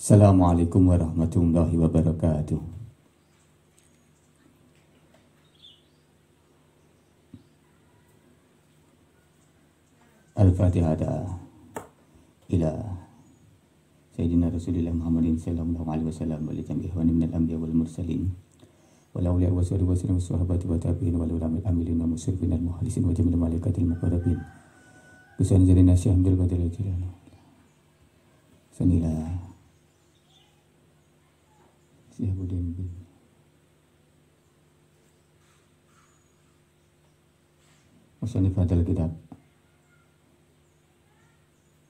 Assalamualaikum warahmatullahi wabarakatuh. Al-Fatihah ila Sayyidina Rasulillah Muhammadin sallallahu alaihi wasallam wa li jami'i ihwani minal anbiya wal mursalin wal awliya wa sahbihi wa sahabati wa tabi'in wal ulama amilin wa musyrifin al muhlisin wa jami'il malaikatil muqarrabin bisan jalina syahmil badal jalana sanila Syahbudin bin Musannif hadal kitab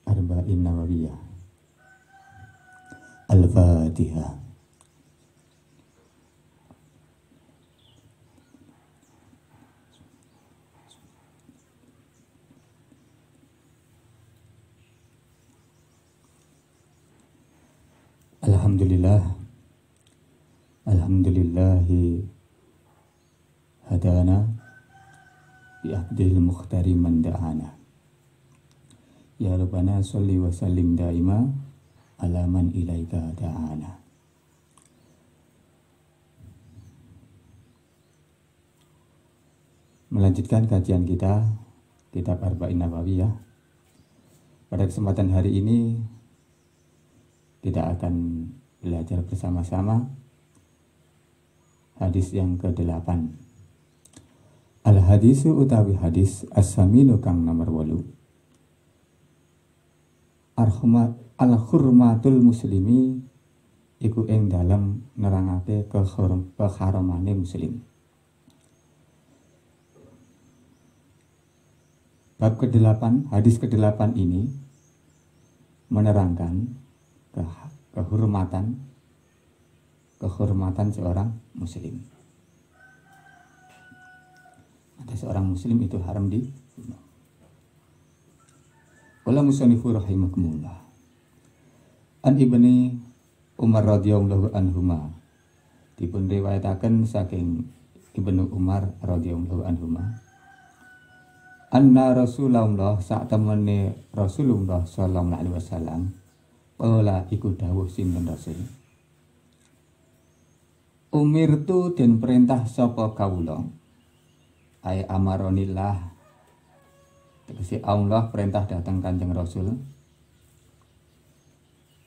Arba'in Nawawiyah. Al-Fatihah. Alhamdulillahi hadana bi'abdil mukhtari man da'ana. Ya Rabbana sholli wa sallim daima ala man ilaika da'ana. Melanjutkan kajian kita kitab Arba'in Nawawiyah. Pada kesempatan hari ini kita akan belajar bersama-sama hadis yang ke-8. Al-hadisu utawi hadis as-saminu kang nomor 8. Al-hurmatul muslimi iku ing dalam nerangake keharamane muslim. Bab ke-8, hadis ke-8 ini menerangkan kehormatan seorang muslim. Ada seorang muslim itu haram dibunuh. Qala musannifu rahimakumullah. An Ibni Umar radhiyallahu anhuma, dipun riwayataken saking Ibnu Umar radhiyallahu anhuma, anna Rasulullah sak temene Rasulullah sallallahu alaihi wasallam qala iku dawuh sinten Rasul, umirtu den perintah sapa kawula, ay amaronillah, tegese Allah perintah datang Kanjeng Rasul.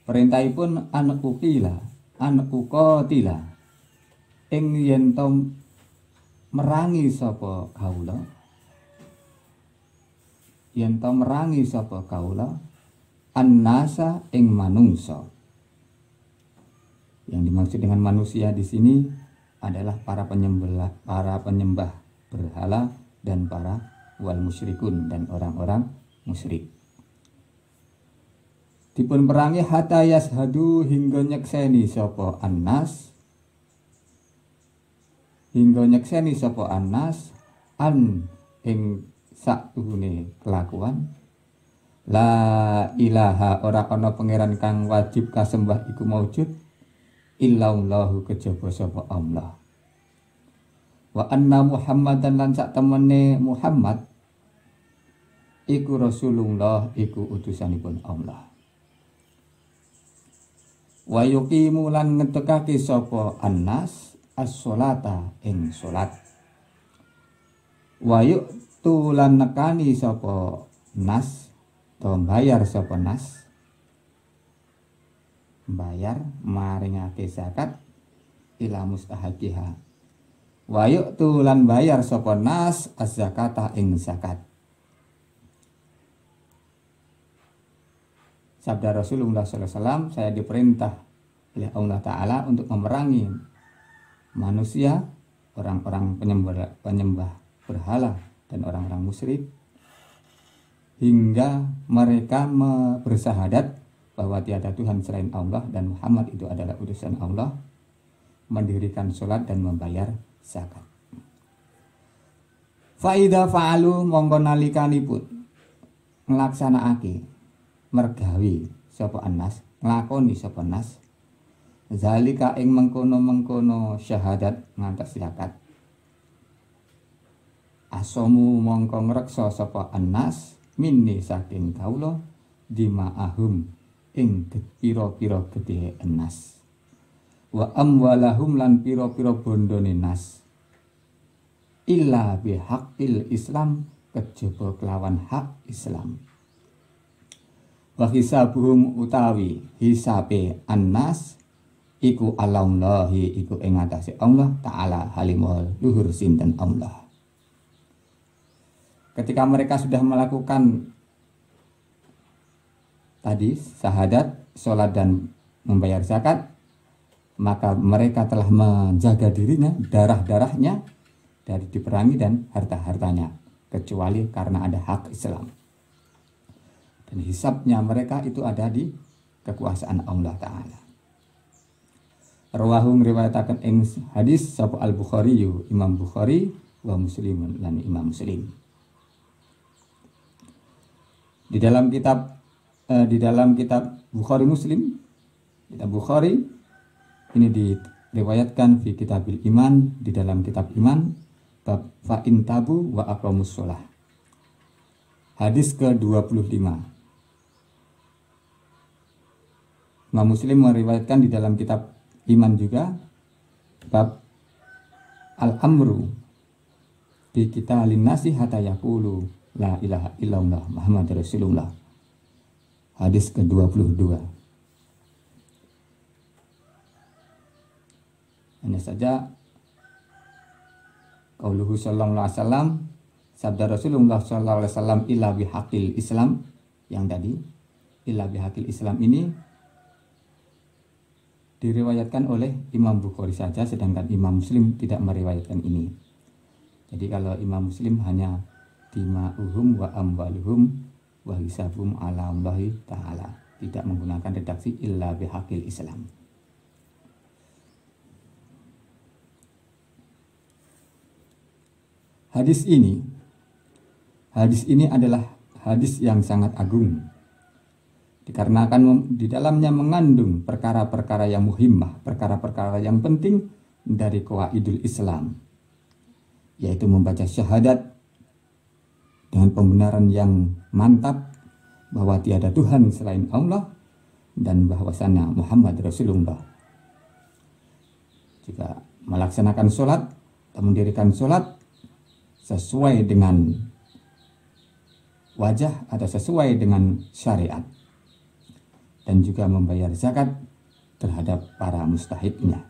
Perintahipun an uqatila ing yen to merangi sapa kawula, yen to merangi sapa kawula annasa ing manungsa. Yang dimaksud dengan manusia di sini adalah para penyembah berhala dan para wal musyrikun dan orang-orang musyrik. Dipun perangi hatta yashadu hingga nyekseni sapa annas, an ing saktuhune kelakuan la ilaha ora ana pangeran kang wajib kasembah iku maujud illallahu kejaba sapa Allah, wa anna Muhammadan lan sak temene Muhammad iku Rasulullah iku utusanipun Allah. Wa yuqimu lan ngetekake sapa annas as-sholata ing salat. Wa yu'tu lan nekani sapa nas, to bayar sapa nas, bayar maringake zakat ila mustahaqiha. Wa yu'tu lan bayar sapa nas az-zakata ing zakat. Sabda Rasulullah SAW, saya diperintah oleh Allah Ta'ala untuk memerangi manusia, orang-orang penyembah berhala dan orang-orang musyrik, hingga mereka bersahadat bahwa tiada Tuhan selain Allah dan Muhammad itu adalah utusan Allah, mendirikan sholat dan membayar zakat. Faida fa'alu mongko nalikanipun nglaksanakake mergawi sapa annas, nglakoni sapa nas zalika ing mengkono-mengkono syahadat ngantos zakat, asomu mongko ngreksa sapa annas minni saking kaula dima'ahum ing pira-pira gedhe enas. Wa amwalahum lan pira-pira bondone nas. Illa bihaqqil Islam kejaba kelawan hak Islam. Wa hisabuhum utawi hisabe annas iku alallahi iku ing atase Allah taala halimul luhur sinten Allah. Ketika mereka sudah melakukan tadi syahadat, sholat dan membayar zakat, maka mereka telah menjaga dirinya, darah-darahnya dari diperangi dan harta-hartanya, kecuali karena ada hak Islam. Dan hisabnya mereka itu ada di kekuasaan Allah Ta'ala. Rawahu riwayataken ing hadis sapa Al-Bukhari Imam Bukhari wa Muslimun lan Imam Muslim. Di dalam kitab Bukhari Muslim, kitab Bukhari ini diriwayatkan fi kitabil iman, di dalam kitab iman bab fa in tabu wa aqamus shalah. Hadis ke-25. Imam Muslim meriwayatkan di dalam kitab iman juga bab al-amru bi kita linnasi hatta yaqulu la ilaha illallah Muhammadur Rasulullah. Hadis ke-22. Hanya saja qauluhu sallallahu alaihi wasallam, sabda Rasulullah sallallahu alaihi wasallam illa bihaqil Islam, yang tadi illa bihaqil Islam ini diriwayatkan oleh Imam Bukhari saja, sedangkan Imam Muslim tidak meriwayatkan ini. Jadi kalau Imam Muslim hanya dima'uhum wa amwaluhum wa hisabum ala Allahi ta'ala, tidak menggunakan redaksi illa bihaqil Islam. Hadis ini adalah hadis yang sangat agung, dikarenakan di dalamnya mengandung perkara-perkara yang muhimmah, perkara-perkara yang penting dari qawaidul Islam, yaitu membaca syahadat dengan pembenaran yang mantap bahwa tiada Tuhan selain Allah dan bahwasannya Muhammad Rasulullah. Juga melaksanakan sholat dan mendirikan sholat sesuai dengan wajah atau sesuai dengan syariat, dan juga membayar zakat terhadap para mustahiknya.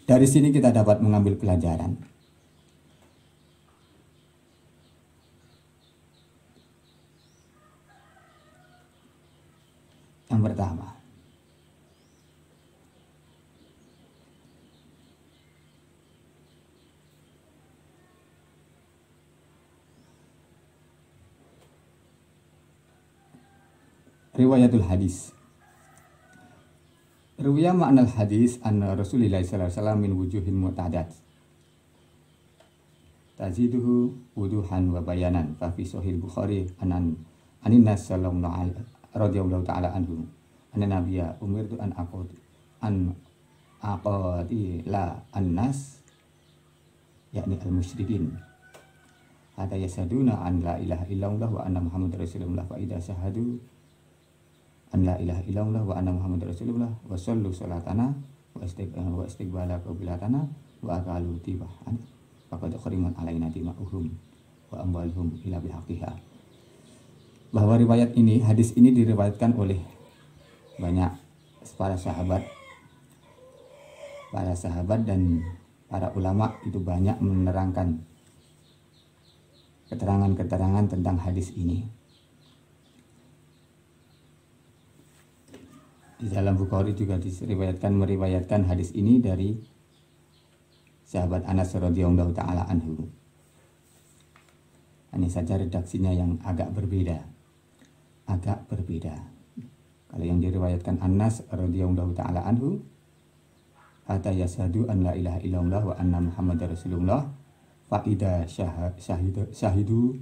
Dari sini kita dapat mengambil pelajaran. Yang pertama, riwayatul hadis. Ruwiya ma'nal hadis anna Rasulullah sallallahu alaihi wasallam min wujuhin mu'tadat taziduhu wuduhan wa bayanan fa fi sahih Bukhari anin nas sallallahu radhiyallahu ta'ala anhu anna nabiyya umirtu an aqadi la annas yakni al-musyrikin hatta yasaduna an la ilaha illallah wa anna muhammadar rasulullah fa idza syahadu an la ilaha illallah wa anna muhammadar rasulullah wa sallu salatana wa istiqbala qiblatana wa akalu tibahan faqad khariman alaina dima'uhum wa amwaluhum ila bihaqqiha. Bahwa riwayat ini, hadis ini diriwayatkan oleh banyak para sahabat dan para ulama, itu banyak menerangkan keterangan-keterangan tentang hadis ini. Di dalam Bukhari juga meriwayatkan hadis ini dari sahabat Anas radhiyallahu ta'ala anhu. Hanya saja redaksinya yang agak berbeda. Kalau yang diriwayatkan Anas radhiyallahu ta'ala anhu, hatta yashhadu an la ilaha illallah wa anna muhammadar rasulullah fa idza syahidu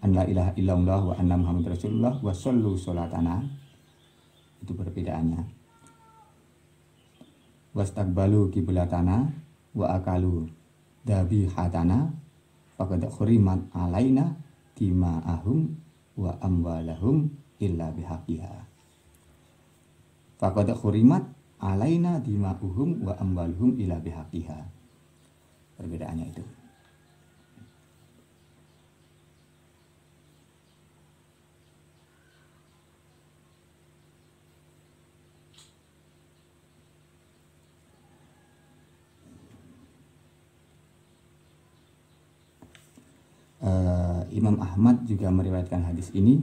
an la ilaha illallah wa anna muhammadar rasulullah wa sallu salatana. Itu perbedaannya. Wastaqbalu qiblatana wa akalu dhabihatana faqad khurimat alaina dima'ahum wa amwalahum illa bihaqqiha. Faqad khurimat alaina dima'uhum wa amwaluhum illa bihaqqiha. Perbedaannya itu. Imam Ahmad juga meriwayatkan hadis ini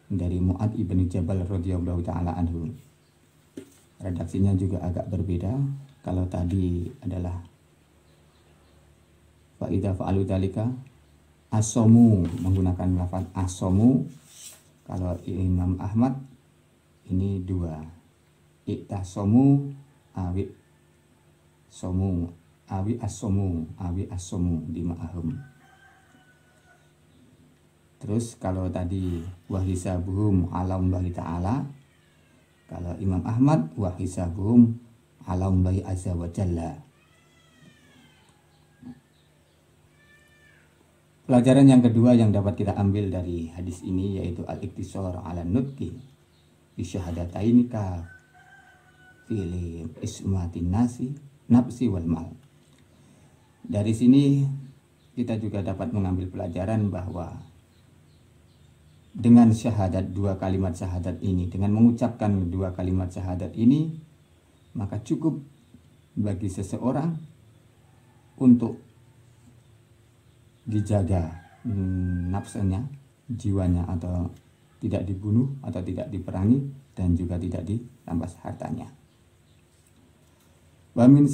dari Mu'ad ibn Jabal radhiyallahu ta'ala anhu. Redaksinya juga agak berbeda. Kalau tadi adalah fa idza fa'alu dzalika asomu, menggunakan lafaz asomu. Kalau Imam Ahmad ini dua, iktasomu awi somu awi asomu di ma'ahum. Terus kalau tadi wahisabuhum alallahi ta'ala, kalau Imam Ahmad wahisabuhum alallahi azza wa jalla. Pelajaran yang kedua yang dapat kita ambil dari hadis ini yaitu al-iktisar ala nutqi bi syahadataini ka fil ismatin nafsi wal mal. Dari sini kita juga dapat mengambil pelajaran bahwa dengan syahadat, dua kalimat syahadat ini, dengan mengucapkan dua kalimat syahadat ini, maka cukup bagi seseorang untuk dijaga nafsunya, jiwanya, atau tidak dibunuh atau tidak diperangi, dan juga tidak dirampas hartanya. Wa min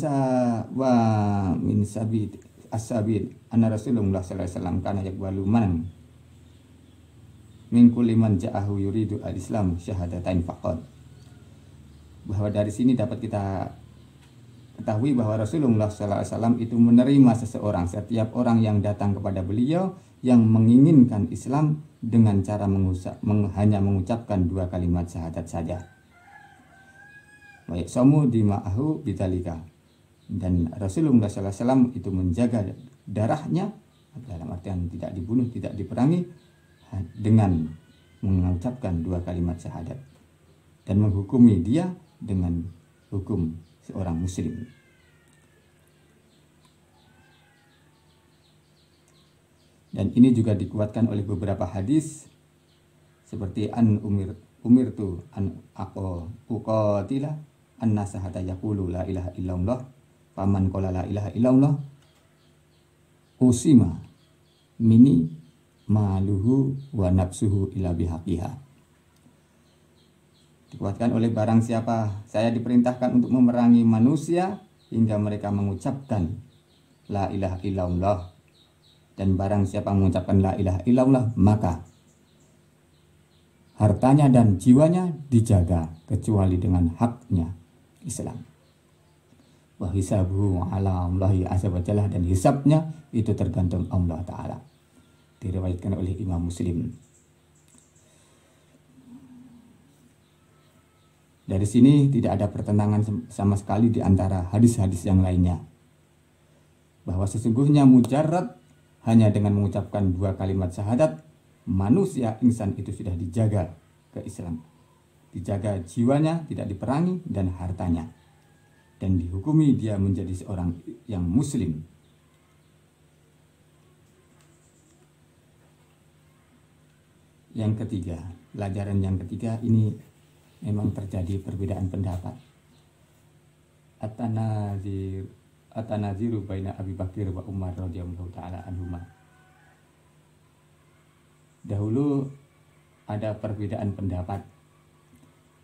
sabit as-sabit anna Rasulullah sallallahu alaihi wasallam kana yaqbalu man min kulli man ja'ahu yuridu al-islam syahadatain faqad. Bahwa dari sini dapat kita ketahui bahwa Rasulullah sallallahu alaihi wasallam itu menerima seseorang, setiap orang yang datang kepada beliau yang menginginkan Islam dengan cara hanya mengucapkan dua kalimat syahadat saja. Baik somu dima'ahu bidzalika. Dan Rasulullah sallallahu alaihi wasallam itu menjaga darahnya, dalam artian tidak dibunuh, tidak diperangi, dengan mengucapkan dua kalimat syahadat dan menghukumi dia dengan hukum seorang muslim. Dan ini juga dikuatkan oleh beberapa hadis seperti an umirtu an uqatila an-nasa hatta yaqulu la ilaha illallah faman qala la ilaha illallah usima mini maluhu wa nafsuhu ila bihaqqiha. Dikuatkan oleh barang siapa saya diperintahkan untuk memerangi manusia hingga mereka mengucapkan la ilaha illallah, dan barang siapa mengucapkan la ilaha illallah maka hartanya dan jiwanya dijaga kecuali dengan haknya Islam. Wa hisabuhu ala Allahi azza wa jalla, dan hisabnya itu tergantung Allah Ta'ala. Diriwayatkan oleh Imam Muslim. Dari sini tidak ada pertentangan sama sekali di antara hadis-hadis yang lainnya, bahwa sesungguhnya mujarrad hanya dengan mengucapkan dua kalimat syahadat, manusia insan itu sudah dijaga ke Islam, dijaga jiwanya, tidak diperangi, dan hartanya, dan dihukumi dia menjadi seorang yang muslim. Yang ketiga, pelajaran yang ketiga ini memang terjadi perbedaan pendapat. At-tanaziru baina Abi Bakar wa Umar radhiyallahu taala anhuma. Dahulu ada perbedaan pendapat.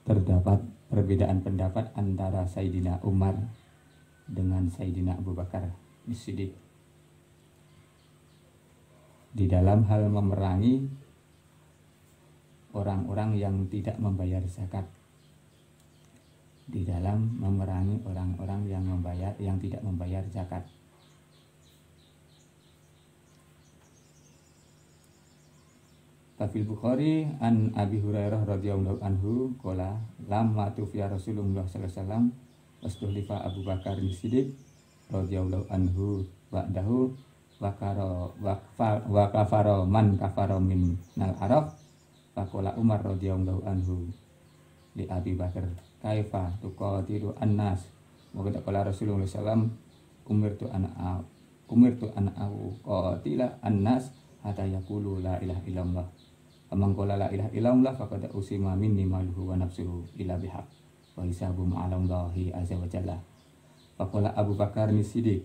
Terdapat perbedaan pendapat antara Sayyidina Umar dengan Sayyidina Abu Bakar As-Siddiq di dalam hal memerangi orang-orang yang tidak membayar zakat, di dalam memerangi orang-orang yang tidak membayar zakat. Fil Bukhari an Abi Hurairah radhiyallahu anhu qala lamma tufiya Rasulullah sallallahu alaihi wasallam wastuhlifa Abu Bakar As-Siddiq radhiyallahu anhu ba'dahu wa kafaro man kafaro min nal araf. Faqala Umar radhiyallahu anhu li Abi Bakar kaifa tuqatilu annas wa qad qala Rasulullah sallallahu umirtu an qatila annas hatta yaqulu la ilaha illallah. Amman qala la ilaha illallah faqad usima minni maluhu wa nafsuhu illa bihaq wa hisabu ma'alallahi azza wa jalla. Faqala Abu Bakar Siddiq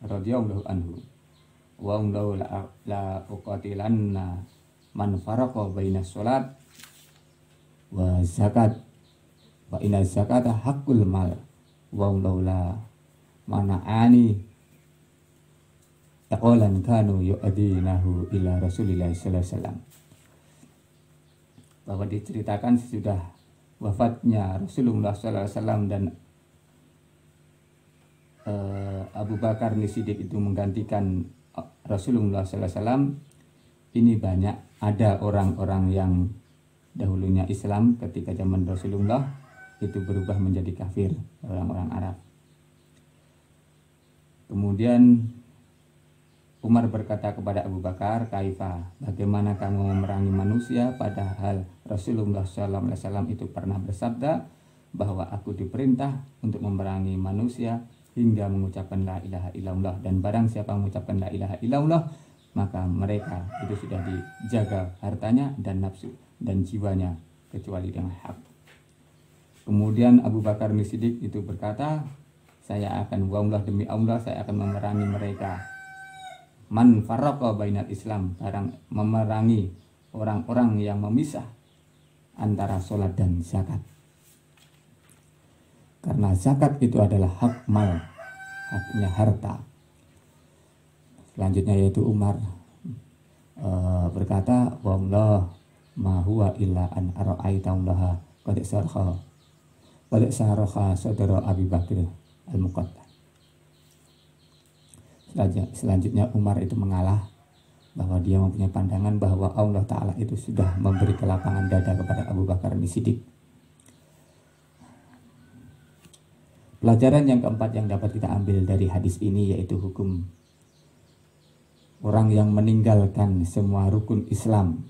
radhiyallahu anhu wa la uqatilanna man faraqa baina sholat wa zakat wa inna zakata haqqul mal wa la mana'ani taqalan kanu yu'adinahu ila Rasulillah sallallahu alaihi wasallam. Bahwa diceritakan sesudah wafatnya Rasulullah sallallahu alaihi wasallam dan Abu Bakar Siddiq itu menggantikan Rasulullah sallallahu alaihi wasallam. Ini banyak ada orang-orang yang dahulunya Islam ketika zaman Rasulullah itu berubah menjadi kafir, orang-orang Arab. Kemudian Umar berkata kepada Abu Bakar, kaifa, bagaimana kamu memerangi manusia padahal Rasulullah SAW itu pernah bersabda bahwa aku diperintah untuk memerangi manusia hingga mengucapkan la ilaha illallah, dan barang siapa mengucapkan la ilaha illallah maka mereka itu sudah dijaga hartanya dan nafsu dan jiwanya kecuali dengan hak. Kemudian Abu Bakar Siddiq itu berkata, saya akan wallah demi Allah saya akan memerangi mereka. Man farraqa bainal Islam, barang memerangi orang-orang yang memisah antara sholat dan zakat. Karena zakat itu adalah hak mal, haknya harta. Selanjutnya yaitu Umar berkata, wallah ma huwa illa an ara'aitallaha qad sarha sadra Abi Bakr al-Muqaddam. Selanjutnya Umar itu mengalah bahwa dia mempunyai pandangan bahwa Allah Ta'ala itu sudah memberi kelapangan dada kepada Abu Bakar Siddiq. Pelajaran yang keempat yang dapat kita ambil dari hadis ini yaitu hukum orang yang meninggalkan semua rukun Islam.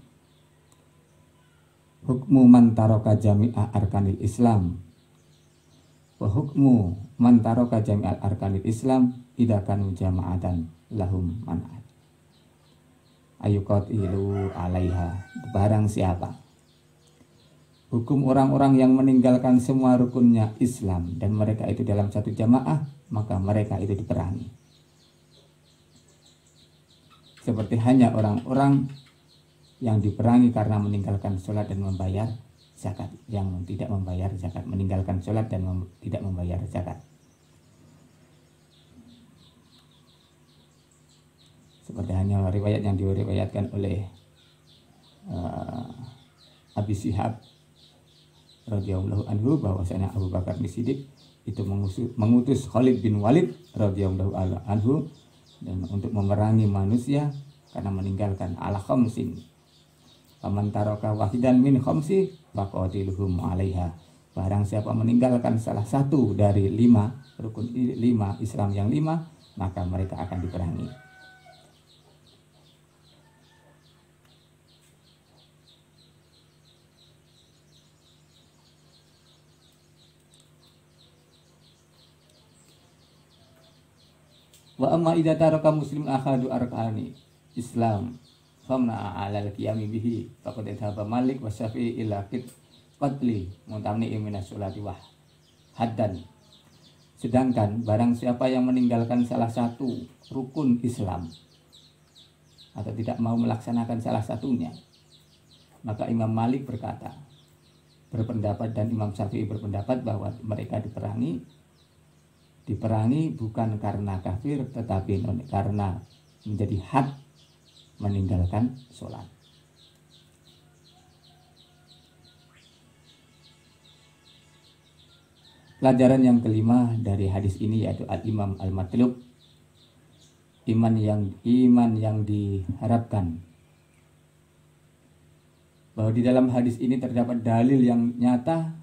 Hukmu man taraka jami'a arkanil Islam wa hukmu man taraka jami'al arkanil Islam idza kanu jama'atan lahum man'at ayuqatilu alaiha. Barang siapa, hukum orang-orang yang meninggalkan semua rukunnya Islam dan mereka itu dalam satu jamaah, maka mereka itu diperangi. Seperti hanya orang-orang yang diperangi karena meninggalkan sholat dan membayar zakat, yang tidak membayar zakat, meninggalkan sholat dan tidak membayar zakat. Seperti hanya riwayat yang diriwayatkan oleh Abi Syihab radhiyallahu anhu bahwasanya Abu Bakar Siddiq itu mengutus Khalid bin Walid radhiyallahu anhu dan untuk memerangi manusia karena meninggalkan ala khamsin. Faman taraka wahidan min khamsi faqatiluhum 'alaiha. Barang siapa meninggalkan salah satu dari 5 rukun 5 Islam yang 5, maka mereka akan diperangi. Wa amma idza taraka muslimun akhadu arkani Islam famna 'alal qiyami bihi faqad dhahaba Malik wa Syafi'i ila qatli mutamni'i minas sholati wa haddan. Sedangkan barang siapa yang meninggalkan salah satu rukun Islam atau tidak mau melaksanakan salah satunya, maka Imam Malik berpendapat dan Imam Syafi'i berpendapat bahwa mereka diperangi bukan karena kafir tetapi karena menjadi had meninggalkan sholat. Pelajaran yang kelima dari hadis ini yaitu al-imam al-matlub, iman yang diharapkan. Bahwa di dalam hadis ini terdapat dalil yang nyata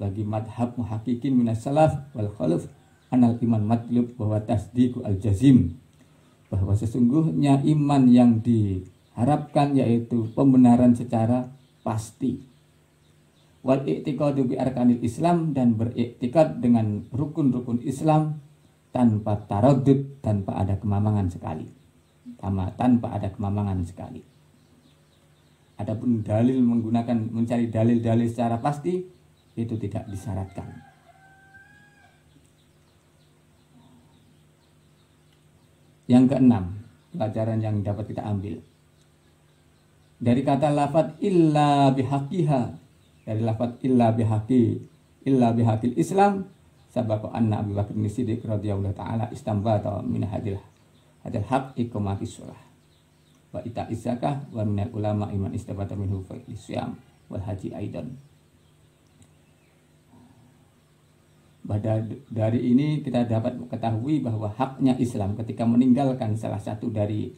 bagi madhab muhaqqiqin minas salaf wal khalaf anal iman matlub bahwa tasdiqu al-jazim bahwa sesungguhnya iman yang diharapkan yaitu pembenaran secara pasti. Wal i'tiqadu bi arkanil Islam, dan beriktikad dengan rukun-rukun Islam tanpa taraddud, tanpa ada kemamangan sekali. Tanpa ada kemamangan sekali. Adapun dalil mencari dalil-dalil secara pasti itu tidak disyaratkan. Yang keenam, pelajaran yang dapat kita ambil dari kata lafadz illa bihaqiha, dari lafadz illa bihaqil Islam, sabaqa anna Abu Bakar As-Siddiq radhiyallahu taala istambata min hadil haq iqamatis shalah wa ita'iz zakah wa minal ulama iman istabata minhu fa isyam wal haji aidan. Dari ini kita dapat mengetahui bahwa haknya Islam ketika meninggalkan salah satu dari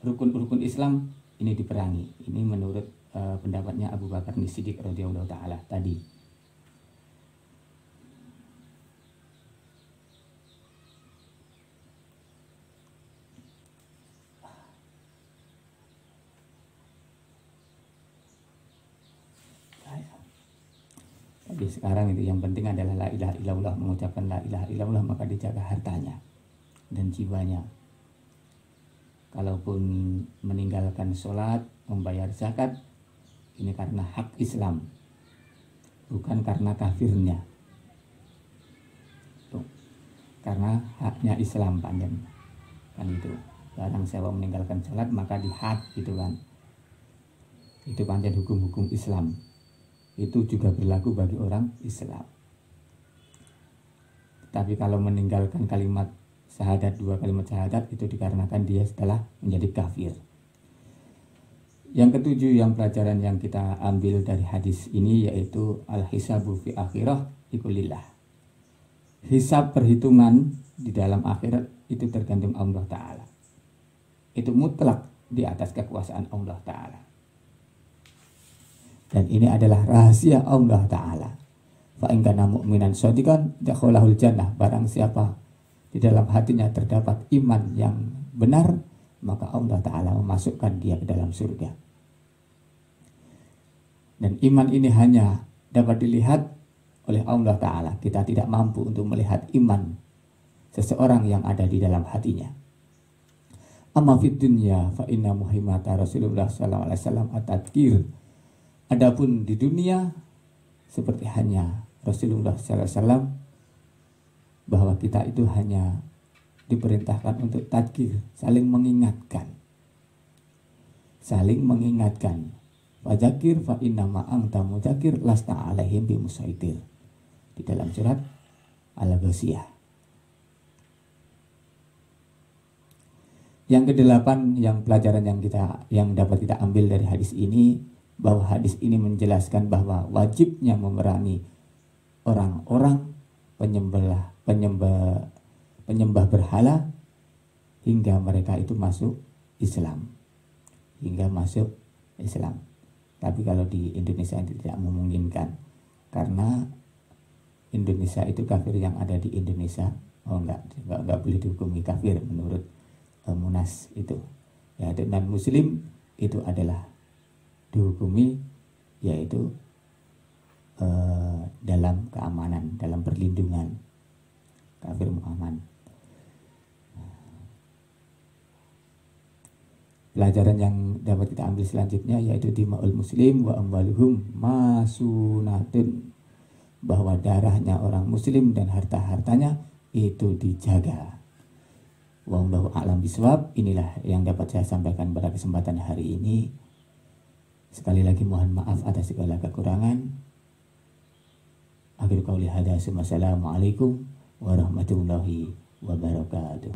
rukun-rukun Islam ini diperangi. Ini menurut pendapatnya Abu Bakar As-Siddiq radhiyallahu taala tadi. Jadi sekarang itu yang penting adalah la ilaha illallah, mengucapkan la ilaha illallah, maka dijaga hartanya dan jiwanya. Kalaupun meninggalkan sholat, membayar zakat, ini karena hak Islam, bukan karena kafirnya. Tuh, karena haknya Islam panjang kan itu. Barang siapa meninggalkan sholat maka dihad gitu kan. Itu panjang hukum-hukum Islam. Itu juga berlaku bagi orang Islam. Tapi kalau meninggalkan kalimat syahadat, 2 kalimat syahadat, itu dikarenakan dia setelah menjadi kafir. Yang ketujuh, yang pelajaran yang kita ambil dari hadis ini yaitu al-hisabu fi akhirah ikulillah. Hisab, perhitungan di dalam akhirat itu tergantung Allah Ta'ala. Itu mutlak di atas kekuasaan Allah Ta'ala. Dan ini adalah rahasia Allah Ta'ala. Fa in kana mu'minan shadiqan dakhalahul jannah. Barang siapa di dalam hatinya terdapat iman yang benar, maka Allah Ta'ala memasukkan dia ke dalam surga. Dan iman ini hanya dapat dilihat oleh Allah Ta'ala. Kita tidak mampu untuk melihat iman seseorang yang ada di dalam hatinya. Amma fid dunya fa inna muhimmata Rasulullah sallallahu alaihi wasallam at-tadhkir. Adapun di dunia, seperti hanya Rasulullah SAW, bahwa kita itu hanya diperintahkan untuk tadkir, saling mengingatkan. Saling mengingatkan. Fadzakir fa innama anta mudzakir lasta alaihim bimusaitir. Di dalam surat Al-Ghasyiyah. Yang kedelapan, yang pelajaran yang dapat kita ambil dari hadis ini, bahwa hadis ini menjelaskan bahwa wajibnya memerangi orang-orang penyembah berhala hingga mereka itu masuk Islam. Tapi kalau di Indonesia tidak memungkinkan, karena Indonesia itu kafir yang ada di Indonesia. Enggak boleh dihukumi kafir menurut Munas itu. Ya, dan Muslim itu adalah dihukumi yaitu dalam keamanan, dalam perlindungan. Kafir mu'aman. Pelajaran yang dapat kita ambil selanjutnya yaitu dima'ul muslim wa amwaluhum masunatun, bahwa darahnya orang muslim dan harta-hartanya itu dijaga. Wallahu a'lam bishawab. Inilah yang dapat saya sampaikan pada kesempatan hari ini. Sekali lagi mohon maaf atas segala kekurangan. Akhir qauli hadza, wassalamualaikum warahmatullahi wabarakatuh.